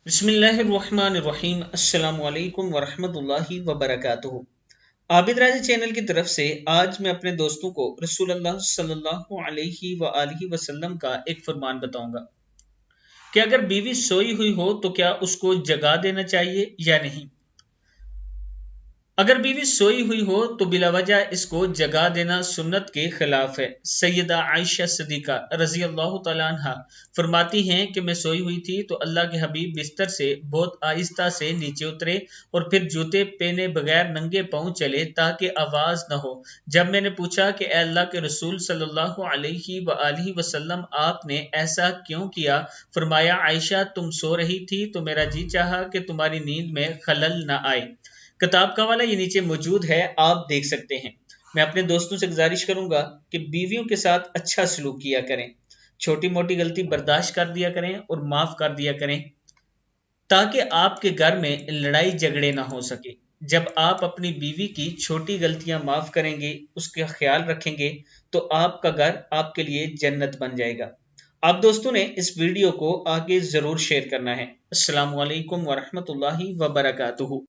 बिस्मिल्लाहिर्रहमानिर्रहीम। अस्सलाम वालेकुम वरहमतुल्लाहि वबरकातुहू। आबिद राजा चैनल की तरफ से आज मैं अपने दोस्तों को रसूलुल्लाह सल्लल्लाहु अलैहि वआलिहि वसल्लम का एक फरमान बताऊंगा कि अगर बीवी सोई हुई हो तो क्या उसको जगा देना चाहिए या नहीं। अगर बीवी सोई हुई हो तो बिलावजह इसको जगा देना सुन्नत के खिलाफ है। सैयदा आयशा सिद्दीका रजी अल्लाह तआला अन्हा फरमाती हैं कि मैं सोई हुई थी तो अल्लाह के हबीब बिस्तर से बहुत आहिस्ता से नीचे उतरे और फिर जूते पहने बगैर नंगे पांव चले ताकि आवाज न हो। जब मैंने पूछा कि ए अल्लाह के रसूल सल्लल्लाहु अलैहि वआलिहि वसल्लम आपने ऐसा क्यों किया, फरमाया आयशा तुम सो रही थी तो मेरा जी चाहा कि तुम्हारी नींद में खलल न आए। किताब का वाला ये नीचे मौजूद है, आप देख सकते हैं। मैं अपने दोस्तों से गुजारिश करूंगा कि बीवियों के साथ अच्छा सलूक किया करें, छोटी मोटी गलती बर्दाश्त कर दिया करें और माफ कर दिया करें ताकि आपके घर में लड़ाई झगड़े ना हो सके। जब आप अपनी बीवी की छोटी गलतियां माफ करेंगे, उसका ख्याल रखेंगे तो आपका घर आपके लिए जन्नत बन जाएगा। आप दोस्तों ने इस वीडियो को आगे जरूर शेयर करना है। अस्सलाम वालेकुम वरहमतुल्लाहि वबरकातुहू।